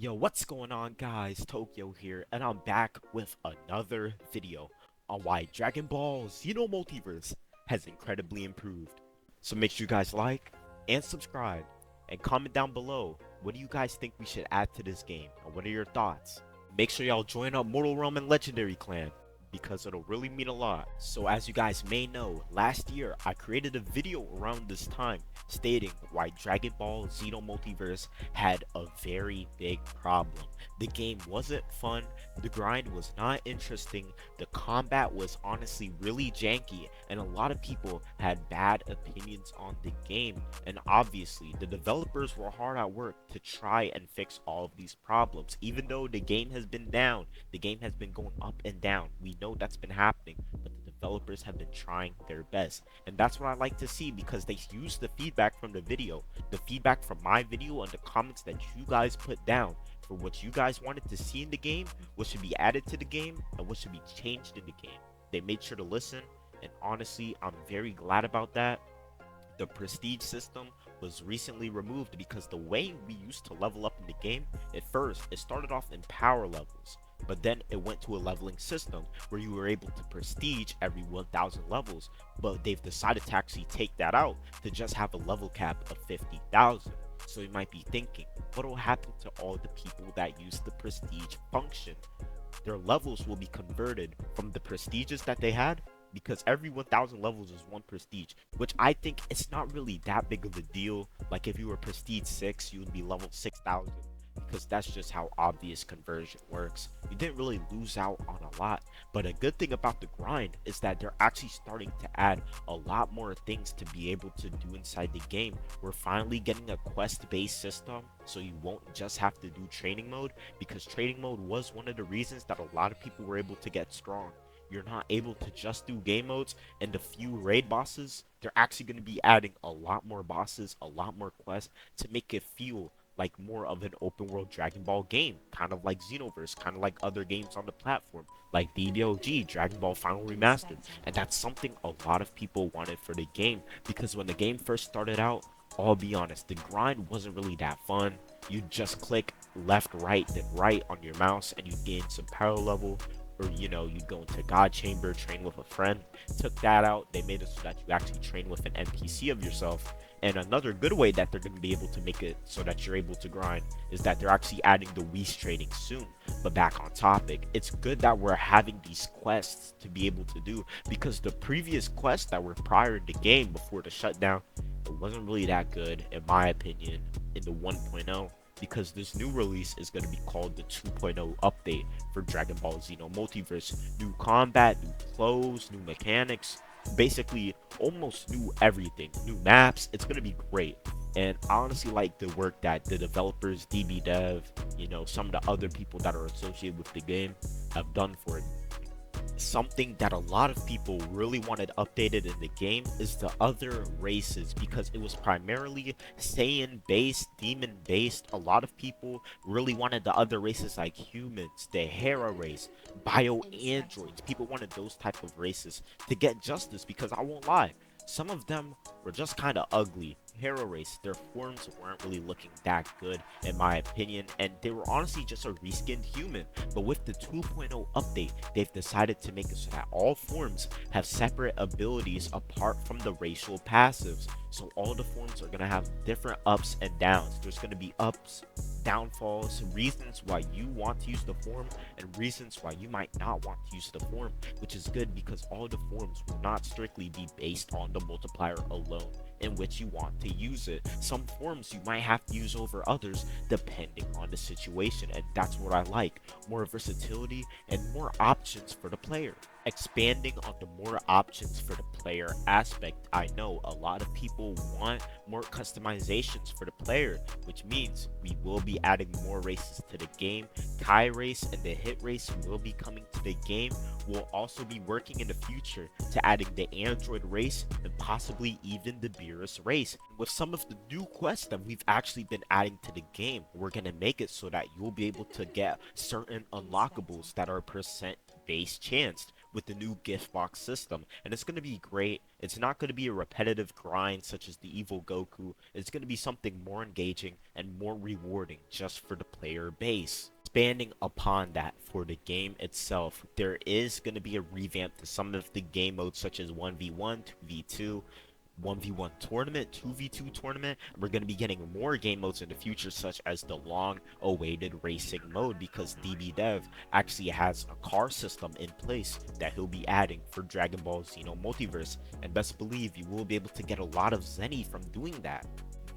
Yo, what's going on, guys? Tokyo here, and I'm back with another video on why Dragon Ball Xeno Multiverse has incredibly improved. So make sure you guys like and subscribe and comment down below, what do you guys think we should add to this game and what are your thoughts? Make sure y'all join up Mortal Realm and Legendary Clan because it'll really mean a lot. So as you guys may know, last year I created a video around this time stating why Dragon Ball Xeno Multiverse had a very big problem. The game wasn't fun, the grind was not interesting, the combat was honestly really janky, and a lot of people had bad opinions on the game. And obviously, the developers were hard at work to try and fix all of these problems. Even though the game has been down, the game has been going up and down. We know that's been happening, but the developers have been trying their best. And that's what I like to see because they use the feedback from the video, the feedback from my video and the comments that you guys put down for what you guys wanted to see in the game, what should be added to the game, and what should be changed in the game. They made sure to listen, and honestly, I'm very glad about that. The prestige system was recently removed because the way we used to level up in the game, at first, it started off in power levels, but then it went to a leveling system where you were able to prestige every 1000 levels, but they've decided to actually take that out to just have a level cap of 50,000. So you might be thinking, what will happen to all the people that use the prestige function? Their levels will be converted from the prestiges that they had, because every 1000 levels is one prestige, which I think it's not really that big of a deal. Like if you were prestige 6, you would be level 6000, because that's just how obvious conversion works. You didn't really lose out on a lot. But a good thing about the grind is that they're actually starting to add a lot more things to be able to do inside the game. We're finally getting a quest-based system, so you won't just have to do training mode, because training mode was one of the reasons that a lot of people were able to get strong. You're not able to just do game modes and the few raid bosses. They're actually going to be adding a lot more bosses, a lot more quests to make it feel like more of an open world Dragon Ball game, kind of like Xenoverse, kind of like other games on the platform, like DBOG, Dragon Ball Final Remastered. And that's something a lot of people wanted for the game, because when the game first started out, I'll be honest, the grind wasn't really that fun. You just click left, right, then right on your mouse and you gain some power level, or you go into God Chamber, train with a friend. Took that out. They made it so that you actually train with an NPC of yourself. And another good way that they're going to be able to make it so that you're able to grind is that they're actually adding the Whis trading soon. But back on topic, it's good that we're having these quests to be able to do, because the previous quests that were prior in the game before the shutdown, it wasn't really that good in my opinion in the 1.0, because this new release is going to be called the 2.0 update for Dragon Ball Xeno Multiverse. New combat, new clothes, new mechanics, basically almost new everything, new maps. It's going to be great. And I honestly like the work that the developers, DB Dev, some of the other people that are associated with the game have done for it. Something that a lot of people really wanted updated in the game is the other races, because it was primarily Saiyan based, demon based. A lot of people really wanted the other races like humans, the Hera race, bio androids. People wanted those type of races to get justice, because I won't lie, some of them were just kind of ugly. Hero race, their forms weren't really looking that good in my opinion, and they were honestly just a reskinned human. But with the 2.0 update, they've decided to make it so that all forms have separate abilities apart from the racial passives. So all the forms are going to have different ups and downs. There's going to be ups, downfalls, reasons why you want to use the form, and reasons why you might not want to use the form, which is good because all the forms will not strictly be based on the multiplier alone in which you want to use it. Some forms you might have to use over others depending on the situation, and that's what I like. More versatility and more options for the player. Expanding on the more options for the player aspect, I know a lot of people want more customizations for the player, which means we will be adding more races to the game. Kai race and the hit race will be coming to the game. We'll also be working in the future to adding the android race and possibly even the Beerus race. With some of the new quests that we've actually been adding to the game, we're going to make it so that you'll be able to get certain unlockables that are percent base chanced. with the new gift box system, and it's going to be great. It's not going to be a repetitive grind such as the evil Goku. It's going to be something more engaging and more rewarding just for the player base. Expanding upon that, for the game itself, there is going to be a revamp to some of the game modes such as 1v1, 2v2, 1v1 tournament, 2v2 tournament. We're going to be getting more game modes in the future, such as the long awaited racing mode, because DB actually has a car system in place that he'll be adding for Dragon Ball Xeno Multiverse, and best believe you will be able to get a lot of Zenny from doing that.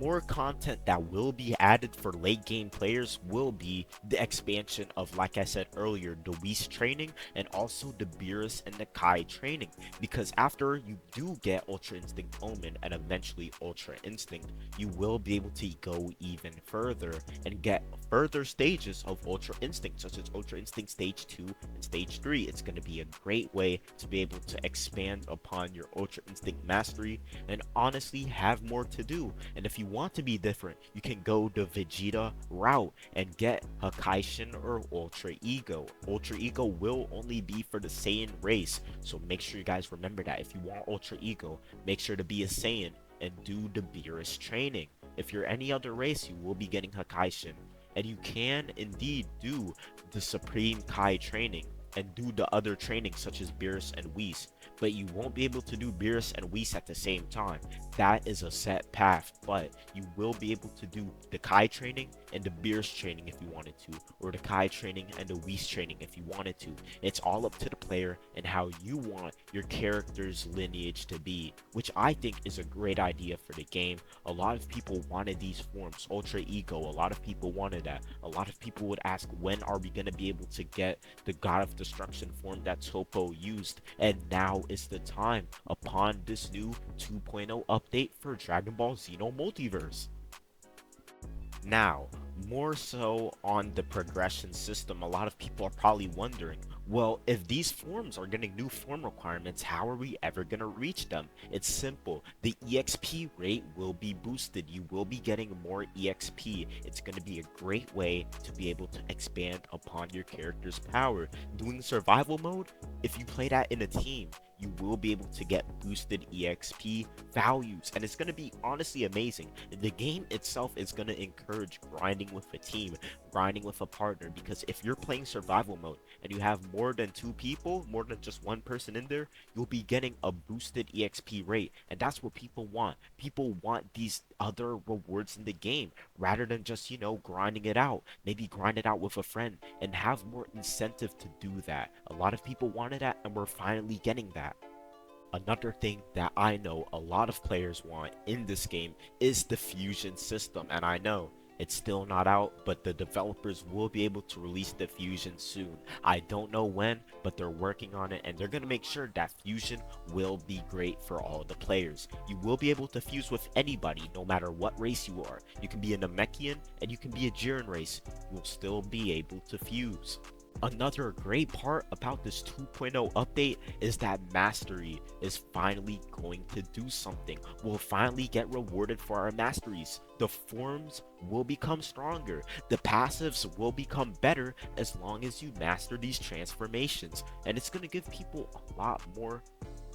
More content that will be added for late game players will be the expansion of, like I said earlier, the Whis training, and also the Beerus and the Kai training, because after you do get Ultra Instinct Omen and eventually Ultra Instinct, you will be able to go even further and get further stages of Ultra Instinct, such as Ultra Instinct Stage 2 and Stage 3. It's going to be a great way to be able to expand upon your Ultra Instinct mastery and honestly have more to do. And if you want to be different, you can go the Vegeta route and get Hakaishin or Ultra Ego. Ultra Ego will only be for the Saiyan race, so make sure you guys remember that. If you want Ultra Ego, make sure to be a Saiyan and do the Beerus training. If you're any other race, you will be getting Hakaishin, and you can indeed do the Supreme Kai training and do the other training such as Beerus and Whis, but you won't be able to do Beerus and Whis at the same time. That is a set path, but you will be able to do the Kai training and the Beerus training if you wanted to, or the Kai training and the Whis training if you wanted to. It's all up to the player and how you want your character's lineage to be, which I think is a great idea for the game. A lot of people wanted these forms, Ultra Ego, a lot of people wanted that. A lot of people would ask, when are we going to be able to get the God of Destruction form that Topo used? And now is the time upon this new 2.0 update for Dragon Ball Xeno Multiverse. Now, more so on the progression system, a lot of people are probably wondering, well, if these forms are getting new form requirements, how are we ever going to reach them? It's simple. The EXP rate will be boosted. You will be getting more EXP. It's going to be a great way to be able to expand upon your character's power. Doing survival mode, if you play that in a team, you will be able to get boosted EXP values, and it's going to be honestly amazing. The game itself is going to encourage grinding with a team, grinding with a partner, because if you're playing survival mode and you have more than 2 people, more than just 1 person in there, you'll be getting a boosted EXP rate, and that's what people want. People want these other rewards in the game rather than just, you know, grinding it out. Maybe grind it out with a friend and have more incentive to do that. A lot of people wanted that, and we're finally getting that. Another thing that I know a lot of players want in this game is the fusion system, and I know it's still not out, but the developers will be able to release the fusion soon. I don't know when, but they're working on it, and they're going to make sure that fusion will be great for all the players. You will be able to fuse with anybody, no matter what race you are. You can be a Namekian and you can be a Jiren race. You'll still be able to fuse. Another great part about this 2.0 update is that mastery is finally going to do something. We'll finally get rewarded for our masteries. The forms will become stronger. The passives will become better as long as you master these transformations. And it's going to give people a lot more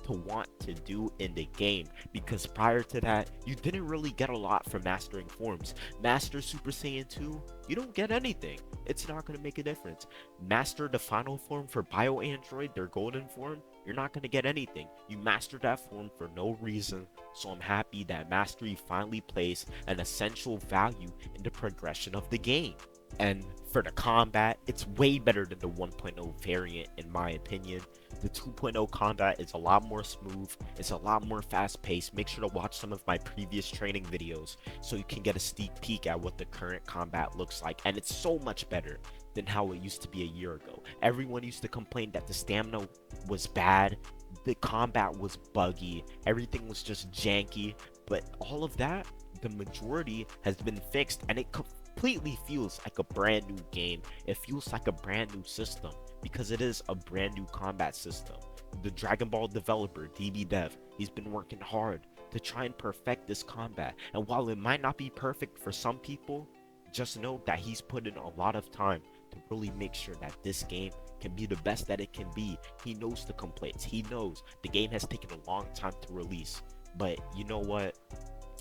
to want to do in the game, because prior to that, you didn't really get a lot from mastering forms. Master Super Saiyan 2, you don't get anything. It's not going to make a difference. Master the final form for Bio Android, their golden form, you're not going to get anything. You mastered that form for no reason, so I'm happy that mastery finally plays an essential value in the progression of the game. And for the combat, it's way better than the 1.0 variant in my opinion. The 2.0 combat is a lot more smooth, it's a lot more fast paced. Make sure to watch some of my previous training videos so you can get a sneak peek at what the current combat looks like, and it's so much better than how it used to be a year ago. Everyone used to complain that the stamina was bad, the combat was buggy, everything was just janky, but all of that, the majority has been fixed, and it completely feels like a brand new game. It feels like a brand new system because it is a brand new combat system. The Dragon Ball developer, DB he's been working hard to try and perfect this combat, and while it might not be perfect for some people, just know that he's put in a lot of time to really make sure that this game can be the best that it can be. He knows the complaints. He knows the game has taken a long time to release. But you know what?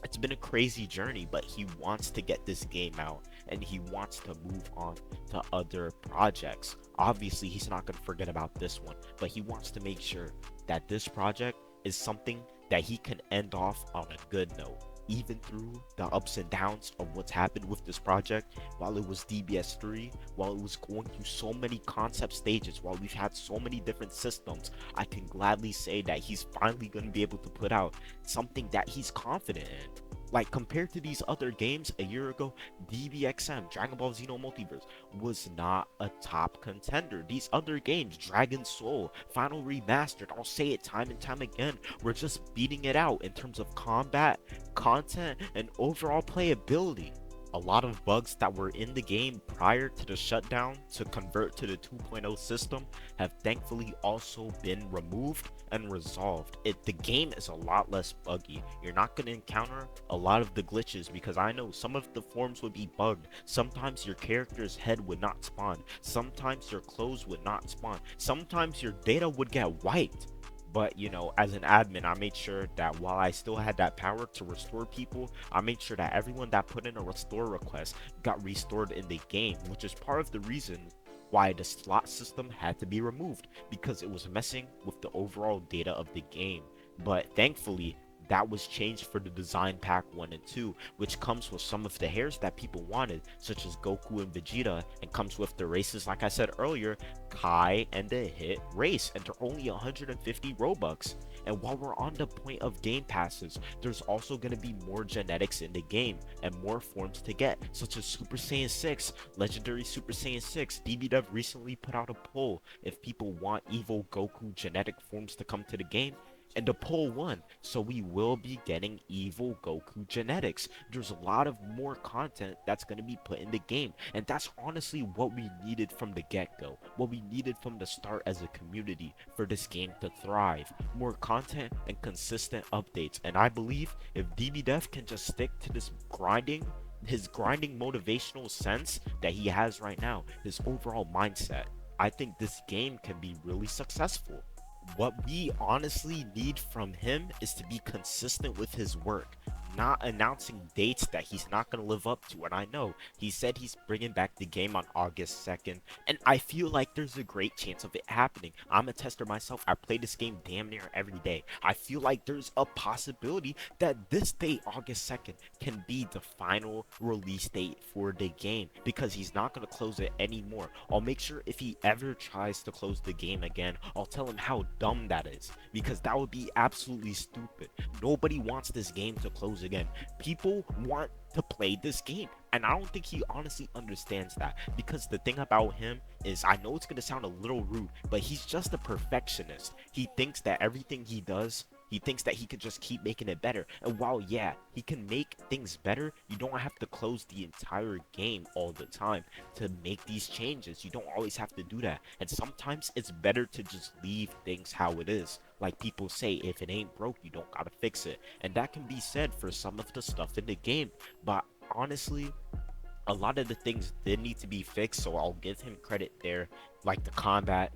It's been a crazy journey, but he wants to get this game out and he wants to move on to other projects. Obviously, he's not going to forget about this one, but he wants to make sure that this project is something that he can end off on a good note. Even through the ups and downs of what's happened with this project, while it was DBS3, while it was going through so many concept stages, while we've had so many different systems, I can gladly say that he's finally going to be able to put out something that he's confident in. Like, compared to these other games a year ago, DBXM, Dragon Ball Xeno Multiverse, was not a top contender. These other games, Dragon Soul, Final Remastered, I'll say it time and time again, we're just beating it out in terms of combat, content, and overall playability. A lot of bugs that were in the game prior to the shutdown to convert to the 2.0 system have thankfully also been removed and resolved. The game is a lot less buggy. You're not going to encounter a lot of the glitches, because I know some of the forms would be bugged. Sometimes your character's head would not spawn. Sometimes your clothes would not spawn. Sometimes your data would get wiped. But, you know, as an admin, I made sure that while I still had that power to restore people, I made sure that everyone that put in a restore request got restored in the game, which is part of the reason why the slot system had to be removed, because it was messing with the overall data of the game. But thankfully, that was changed for the design pack 1 and 2, which comes with some of the hairs that people wanted, such as Goku and Vegeta, and comes with the races, like I said earlier, Kai and the Hit race, and they're only 150 Robux. And while we're on the point of game passes, there's also going to be more genetics in the game and more forms to get, such as Super Saiyan 6, Legendary Super Saiyan 6. DBDev recently put out a poll if people want evil Goku genetic forms to come to the game, and the poll won, so we will be getting evil Goku genetics. There's a lot of more content that's going to be put in the game, and that's honestly what we needed from the get-go, what we needed from the start as a community for this game to thrive. More content and consistent updates, and I believe if DBDev can just stick to this his grinding motivational sense that he has right now, his overall mindset, I think this game can be really successful. What we honestly need from him is to be consistent with his work, not announcing dates that he's not going to live up to. And I know he said he's bringing back the game on August 2nd, and I feel like there's a great chance of it happening. I'm a tester myself. I play this game damn near every day. I feel like there's a possibility that this date, August 2nd, can be the final release date for the game, because he's not going to close it anymore. I'll make sure if he ever tries to close the game again, I'll tell him how dumb that is, because that would be absolutely stupid. Nobody wants this game to close again. People want to play this game, and I don't think he honestly understands that, because the thing about him is, I know it's going to sound a little rude, but he's just a perfectionist. He thinks that everything he does, he thinks that he could just keep making it better. And while, yeah, he can make things better, you don't have to close the entire game all the time to make these changes. You don't always have to do that. And sometimes it's better to just leave things how it is. Like people say, if it ain't broke, you don't gotta fix it. And that can be said for some of the stuff in the game. But honestly, a lot of the things did need to be fixed, so I'll give him credit there. Like the combat,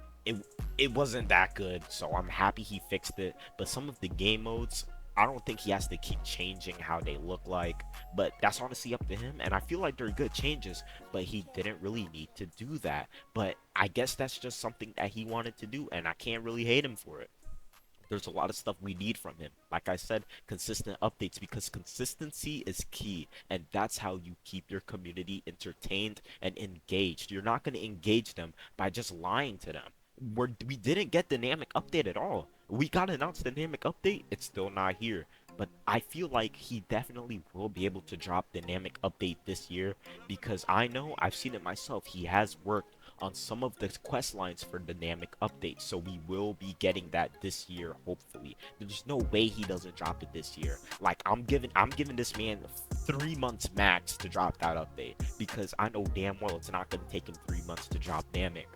it wasn't that good, so I'm happy he fixed it. But some of the game modes, I don't think he has to keep changing how they look like, but that's honestly up to him, and I feel like they're good changes, but he didn't really need to do that. But I guess that's just something that he wanted to do, and I can't really hate him for it. There's a lot of stuff we need from him. Like I said, consistent updates, because consistency is key, and that's how you keep your community entertained and engaged. You're not going to engage them by just lying to them. We didn't get dynamic update at all. We got announced dynamic update, it's still not here. But I feel like he definitely will be able to drop dynamic update this year, because I know, I've seen it myself, he has worked on some of the quest lines for dynamic update, so we will be getting that this year, hopefully. There's no way he doesn't drop it this year. Like, I'm giving this man 3 months max to drop that update, because I know damn well it's not going to take him 3 months to drop dynamic.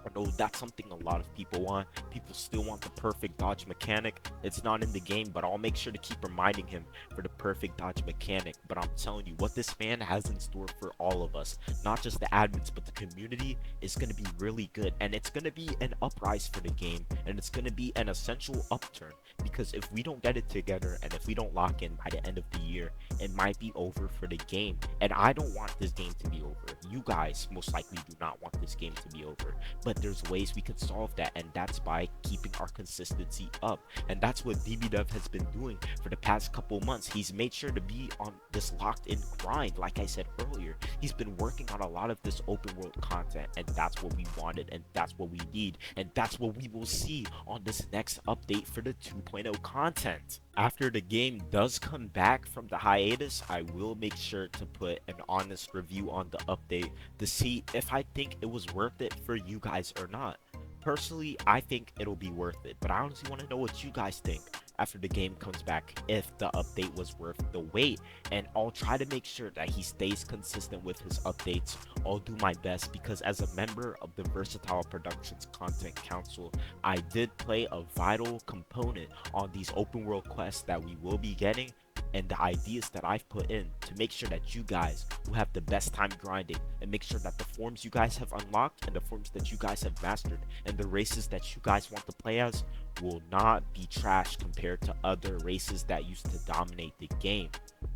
I know that's something a lot of people want. People still want the perfect dodge mechanic. It's not in the game, but I'll make sure to keep reminding him for the perfect dodge mechanic. But I'm telling you, what this man has in store for all of us, not just the admins, but the community, is going to be really good. And it's going to be an uprise for the game, and it's going to be an essential upturn. Because if we don't get it together, and if we don't lock in by the end of the year, it might be over for the game. And I don't want this game to be over. You guys most likely do not want this game to be over. But there's ways we can solve that, and that's by keeping our consistency up. And that's what DBDev has been doing for the past couple months. He's made sure to be on this locked in grind. Like I said earlier, he's been working on a lot of this open world content, and that's what we wanted, and that's what we need, and that's what we will see on this next update for the 2.0 content. After the game does come back from the hiatus, I will make sure to put an honest review on the update to see if I think it was worth it for you guys or not. Personally, I think it'll be worth it, but I honestly want to know what you guys think after the game comes back, if the update was worth the wait. And I'll try to make sure that he stays consistent with his updates. I'll do my best, because as a member of the Versatile Productions Content Council, I did play a vital component on these open world quests that we will be getting, and the ideas that I've put in to make sure that you guys will have the best time grinding, and make sure that the forms you guys have unlocked and the forms that you guys have mastered and the races that you guys want to play as will not be trash compared to other races that used to dominate the game.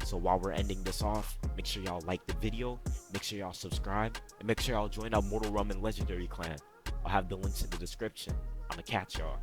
So while we're ending this off, make sure y'all like the video, make sure y'all subscribe, and make sure y'all join our Mortal Realm and Legendary clan. I'll have the links in the description. I'ma catch y'all.